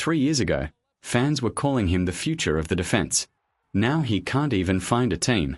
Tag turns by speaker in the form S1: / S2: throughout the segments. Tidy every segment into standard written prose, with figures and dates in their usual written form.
S1: 3 years ago, fans were calling him the future of the defense. Now he can't even find a team.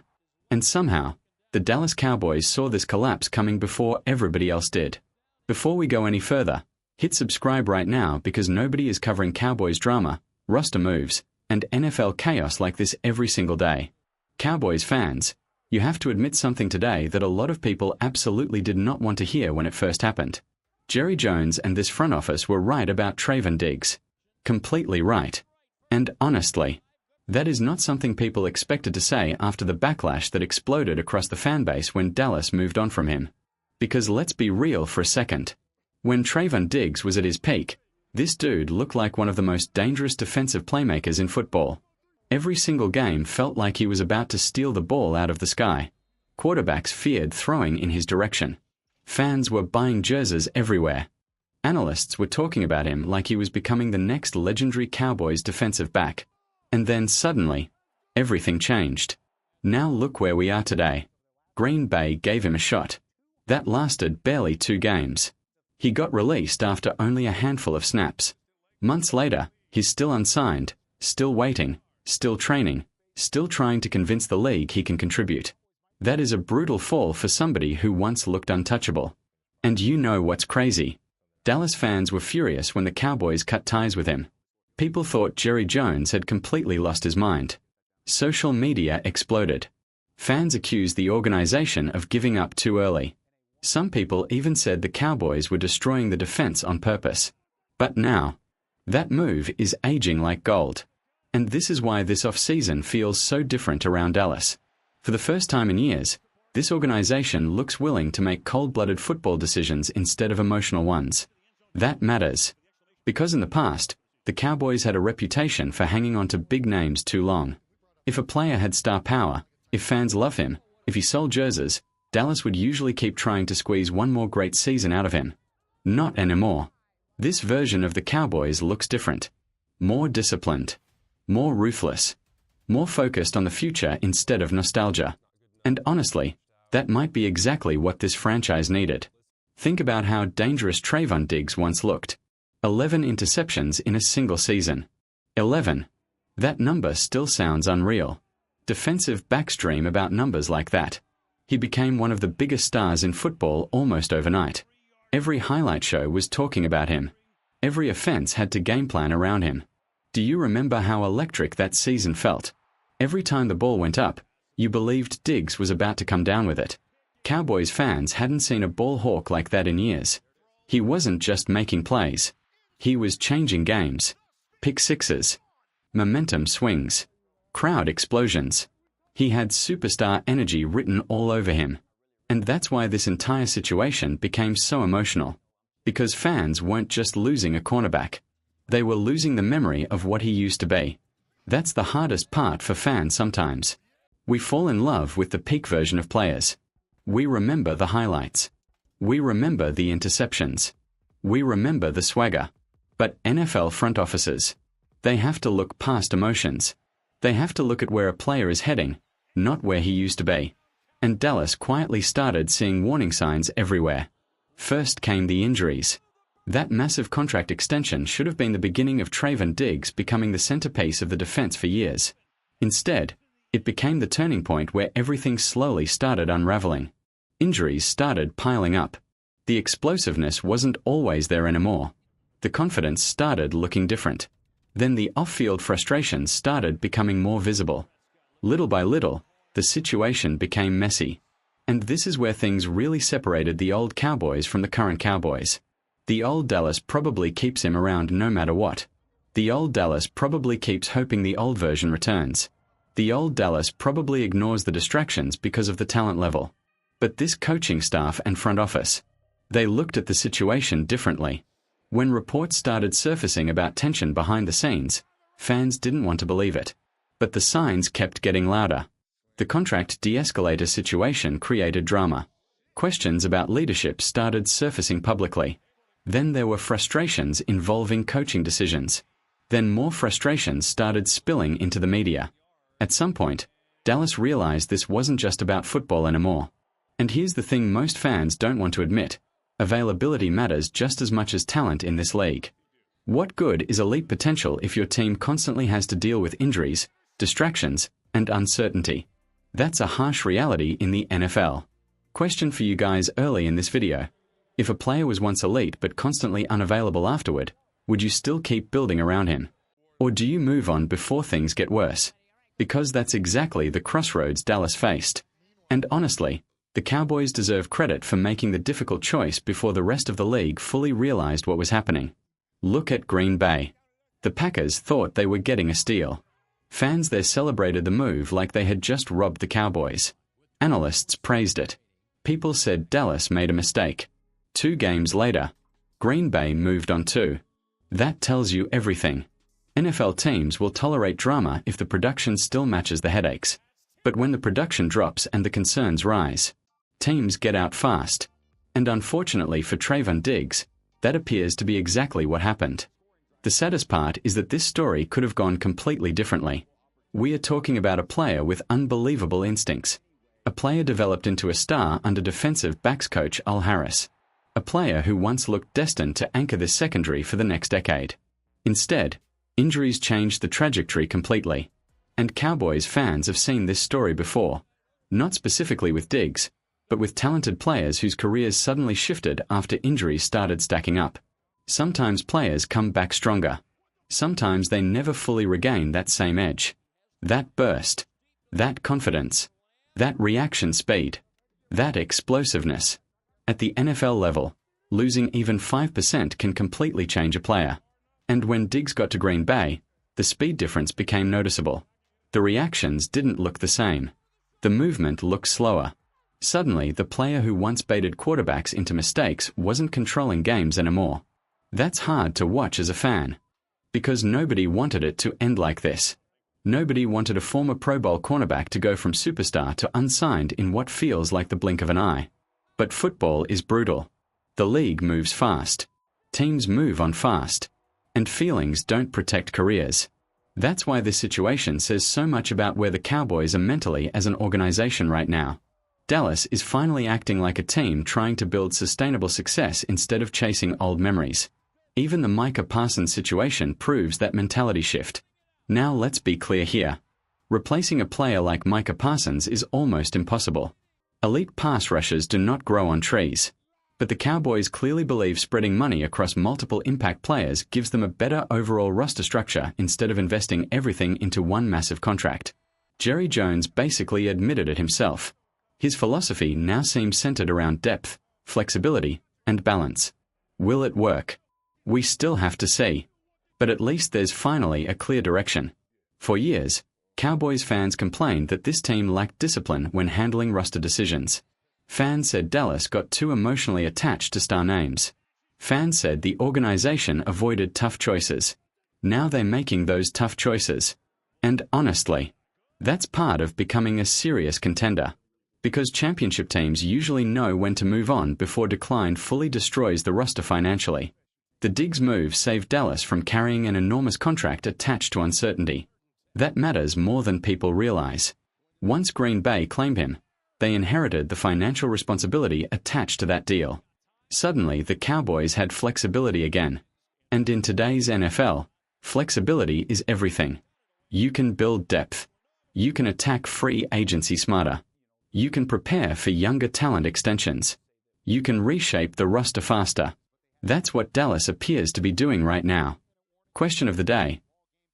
S1: And somehow, the Dallas Cowboys saw this collapse coming before everybody else did. Before we go any further, hit subscribe right now because nobody is covering Cowboys drama, roster moves, and NFL chaos like this every single day. Cowboys fans, you have to admit something today that a lot of people absolutely did not want to hear when it first happened. Jerry Jones and this front office were right about Trevon Diggs. Completely right. And honestly, that is not something people expected to say after the backlash that exploded across the fanbase when Dallas moved on from him. Because let's be real for a second. When Trevon Diggs was at his peak, this dude looked like one of the most dangerous defensive playmakers in football. Every single game felt like he was about to steal the ball out of the sky. Quarterbacks feared throwing in his direction. Fans were buying jerseys everywhere. Analysts were talking about him like he was becoming the next legendary Cowboys defensive back. And then suddenly, everything changed. Now look where we are today. Green Bay gave him a shot. That lasted barely 2 games. He got released after only a handful of snaps. Months later, he's still unsigned, still waiting, still training, still trying to convince the league he can contribute. That is a brutal fall for somebody who once looked untouchable. And you know what's crazy? Dallas fans were furious when the Cowboys cut ties with him. People thought Jerry Jones had completely lost his mind. Social media exploded. Fans accused the organization of giving up too early. Some people even said the Cowboys were destroying the defense on purpose. But now, that move is aging like gold. And this is why this offseason feels so different around Dallas. For the first time in years, this organization looks willing to make cold-blooded football decisions instead of emotional ones. That matters. Because in the past, the Cowboys had a reputation for hanging on to big names too long. If a player had star power, if fans love him, if he sold jerseys, Dallas would usually keep trying to squeeze one more great season out of him. Not anymore. This version of the Cowboys looks different. More disciplined. More ruthless. More focused on the future instead of nostalgia. And honestly, that might be exactly what this franchise needed. Think about how dangerous Trevon Diggs once looked. 11 interceptions in a single season. 11. That number still sounds unreal. Defensive backs dream about numbers like that. He became one of the biggest stars in football almost overnight. Every highlight show was talking about him. Every offense had to game plan around him. Do you remember how electric that season felt? Every time the ball went up, you believed Diggs was about to come down with it. Cowboys fans hadn't seen a ball hawk like that in years. He wasn't just making plays. He was changing games. Pick sixes. Momentum swings. Crowd explosions. He had superstar energy written all over him. And that's why this entire situation became so emotional. Because fans weren't just losing a cornerback. They were losing the memory of what he used to be. That's the hardest part for fans sometimes. We fall in love with the peak version of players. We remember the highlights. We remember the interceptions. We remember the swagger. But NFL front offices, they have to look past emotions. They have to look at where a player is heading, not where he used to be. And Dallas quietly started seeing warning signs everywhere. First came the injuries. That massive contract extension should have been the beginning of Trevon Diggs becoming the centerpiece of the defense for years. Instead, it became the turning point where everything slowly started unraveling. Injuries started piling up. The explosiveness wasn't always there anymore. The confidence started looking different. Then the off-field frustrations started becoming more visible. Little by little, the situation became messy. And this is where things really separated the old Cowboys from the current Cowboys. The old Dallas probably keeps him around no matter what. The old Dallas probably keeps hoping the old version returns. The old Dallas probably ignores the distractions because of the talent level. But this coaching staff and front office, they looked at the situation differently. When reports started surfacing about tension behind the scenes, fans didn't want to believe it. But the signs kept getting louder. The contract de-escalator situation created drama. Questions about leadership started surfacing publicly. Then there were frustrations involving coaching decisions. Then more frustrations started spilling into the media. At some point, Dallas realized this wasn't just about football anymore. And here's the thing most fans don't want to admit. Availability matters just as much as talent in this league. What good is elite potential if your team constantly has to deal with injuries, distractions, and uncertainty? That's a harsh reality in the NFL. Question for you guys early in this video. If a player was once elite but constantly unavailable afterward, would you still keep building around him? Or do you move on before things get worse? Because that's exactly the crossroads Dallas faced. And honestly, the Cowboys deserve credit for making the difficult choice before the rest of the league fully realized what was happening. Look at Green Bay. The Packers thought they were getting a steal. Fans there celebrated the move like they had just robbed the Cowboys. Analysts praised it. People said Dallas made a mistake. 2 games later, Green Bay moved on too. That tells you everything. NFL teams will tolerate drama if the production still matches the headaches. But when the production drops and the concerns rise, teams get out fast. And unfortunately for Trevon Diggs, that appears to be exactly what happened. The saddest part is that this story could have gone completely differently. We are talking about a player with unbelievable instincts. A player developed into a star under defensive backs coach Al Harris. A player who once looked destined to anchor this secondary for the next decade. Instead, injuries changed the trajectory completely. And Cowboys fans have seen this story before. Not specifically with Diggs, but with talented players whose careers suddenly shifted after injuries started stacking up. Sometimes players come back stronger. Sometimes they never fully regain that same edge. That burst. That confidence. That reaction speed. That explosiveness. At the NFL level, losing even 5% can completely change a player. And when Diggs got to Green Bay, the speed difference became noticeable. The reactions didn't look the same. The movement looked slower. Suddenly, the player who once baited quarterbacks into mistakes wasn't controlling games anymore. That's hard to watch as a fan. Because nobody wanted it to end like this. Nobody wanted a former Pro Bowl cornerback to go from superstar to unsigned in what feels like the blink of an eye. But football is brutal. The league moves fast. Teams move on fast. And feelings don't protect careers. That's why this situation says so much about where the Cowboys are mentally as an organization right now. Dallas is finally acting like a team trying to build sustainable success instead of chasing old memories. Even the Micah Parsons situation proves that mentality shift. Now let's be clear here. Replacing a player like Micah Parsons is almost impossible. Elite pass rushers do not grow on trees. But the Cowboys clearly believe spreading money across multiple impact players gives them a better overall roster structure instead of investing everything into one massive contract. Jerry Jones basically admitted it himself. His philosophy now seems centered around depth, flexibility, and balance. Will it work? We still have to see. But at least there's finally a clear direction. For years, Cowboys fans complained that this team lacked discipline when handling roster decisions. Fans said Dallas got too emotionally attached to star names. Fans said the organization avoided tough choices. Now they're making those tough choices. And honestly, that's part of becoming a serious contender. Because championship teams usually know when to move on before decline fully destroys the roster financially. The Diggs move saved Dallas from carrying an enormous contract attached to uncertainty. That matters more than people realize. Once Green Bay claimed him, they inherited the financial responsibility attached to that deal. Suddenly, the Cowboys had flexibility again. And in today's NFL, flexibility is everything. You can build depth. You can attack free agency smarter. You can prepare for younger talent extensions. You can reshape the roster faster. That's what Dallas appears to be doing right now. Question of the day.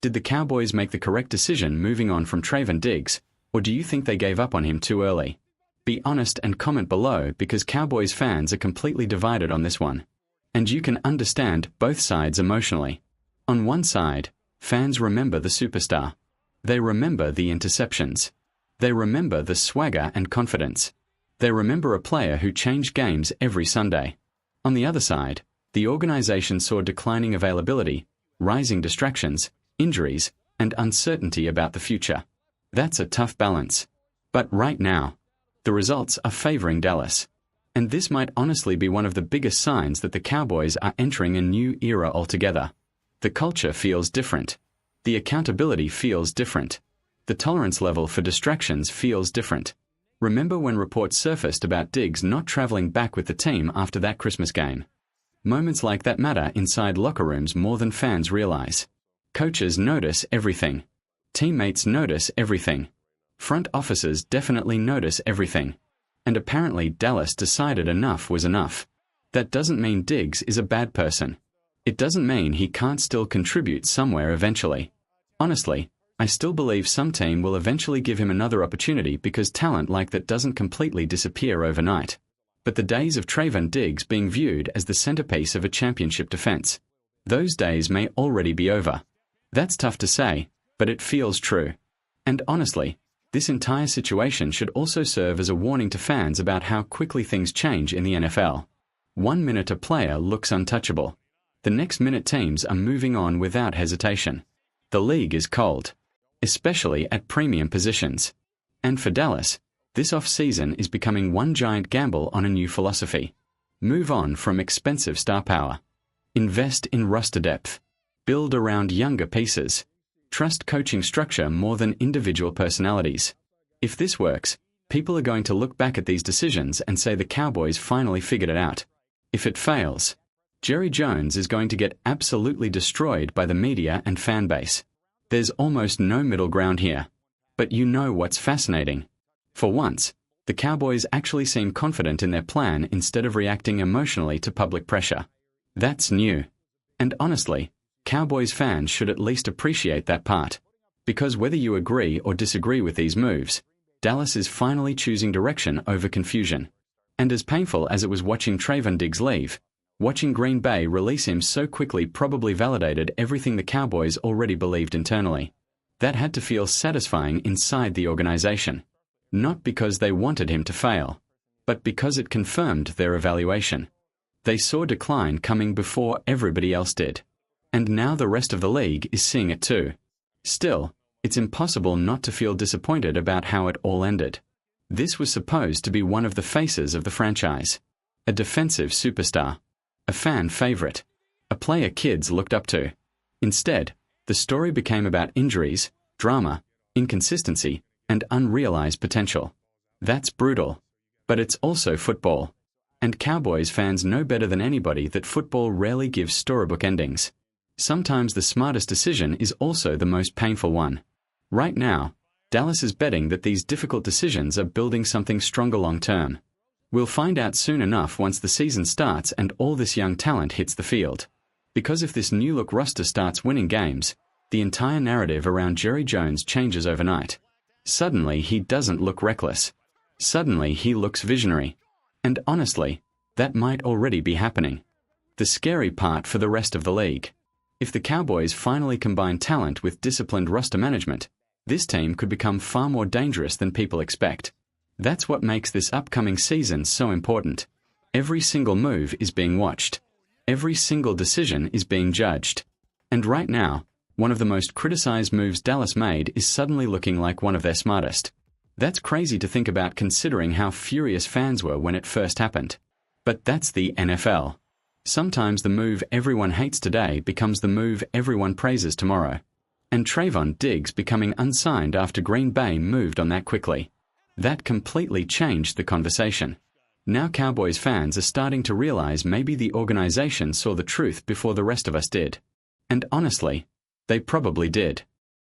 S1: Did the Cowboys make the correct decision moving on from Trevon Diggs, or do you think they gave up on him too early? Be honest and comment below because Cowboys fans are completely divided on this one. And you can understand both sides emotionally. On one side, fans remember the superstar. They remember the interceptions. They remember the swagger and confidence. They remember a player who changed games every Sunday. On the other side, the organization saw declining availability, rising distractions, injuries, and uncertainty about the future. That's a tough balance. But right now, the results are favoring Dallas. And this might honestly be one of the biggest signs that the Cowboys are entering a new era altogether. The culture feels different. The accountability feels different. The tolerance level for distractions feels different. Remember when reports surfaced about Diggs not traveling back with the team after that Christmas game? Moments like that matter inside locker rooms more than fans realize. Coaches notice everything. Teammates notice everything. Front offices definitely notice everything. And apparently Dallas decided enough was enough. That doesn't mean Diggs is a bad person. It doesn't mean he can't still contribute somewhere eventually. Honestly, I still believe some team will eventually give him another opportunity because talent like that doesn't completely disappear overnight. But the days of Trevon Diggs being viewed as the centerpiece of a championship defense, those days may already be over. That's tough to say, but it feels true. And honestly, this entire situation should also serve as a warning to fans about how quickly things change in the NFL. 1 minute a player looks untouchable. The next minute teams are moving on without hesitation. The league is cold, especially at premium positions. And for Dallas, this offseason is becoming one giant gamble on a new philosophy. Move on from expensive star power. Invest in roster depth. Build around younger pieces. Trust coaching structure more than individual personalities. If this works, people are going to look back at these decisions and say the Cowboys finally figured it out. If it fails, Jerry Jones is going to get absolutely destroyed by the media and fan base. There's almost no middle ground here. But you know what's fascinating? For once, the Cowboys actually seem confident in their plan instead of reacting emotionally to public pressure. That's new. And honestly, Cowboys fans should at least appreciate that part. Because whether you agree or disagree with these moves, Dallas is finally choosing direction over confusion. And as painful as it was watching Trevon Diggs leave, watching Green Bay release him so quickly probably validated everything the Cowboys already believed internally. That had to feel satisfying inside the organization. Not because they wanted him to fail, but because it confirmed their evaluation. They saw decline coming before everybody else did. And now the rest of the league is seeing it too. Still, it's impossible not to feel disappointed about how it all ended. This was supposed to be one of the faces of the franchise. A defensive superstar. A fan favorite. A player kids looked up to. Instead, the story became about injuries, drama, inconsistency, and unrealized potential. That's brutal. But it's also football. And Cowboys fans know better than anybody that football rarely gives storybook endings. Sometimes the smartest decision is also the most painful one. Right now, Dallas is betting that these difficult decisions are building something stronger long-term. We'll find out soon enough once the season starts and all this young talent hits the field. Because if this new-look roster starts winning games, the entire narrative around Jerry Jones changes overnight. Suddenly he doesn't look reckless. Suddenly he looks visionary. And honestly, that might already be happening. The scary part for the rest of the league. If the Cowboys finally combine talent with disciplined roster management, this team could become far more dangerous than people expect. That's what makes this upcoming season so important. Every single move is being watched. Every single decision is being judged. And right now, one of the most criticized moves Dallas made is suddenly looking like one of their smartest. That's crazy to think about considering how furious fans were when it first happened. But that's the NFL. Sometimes the move everyone hates today becomes the move everyone praises tomorrow. And Trevon Diggs becoming unsigned after Green Bay moved on that quickly. That completely changed the conversation. Now Cowboys fans are starting to realize maybe the organization saw the truth before the rest of us did. And honestly, they probably did.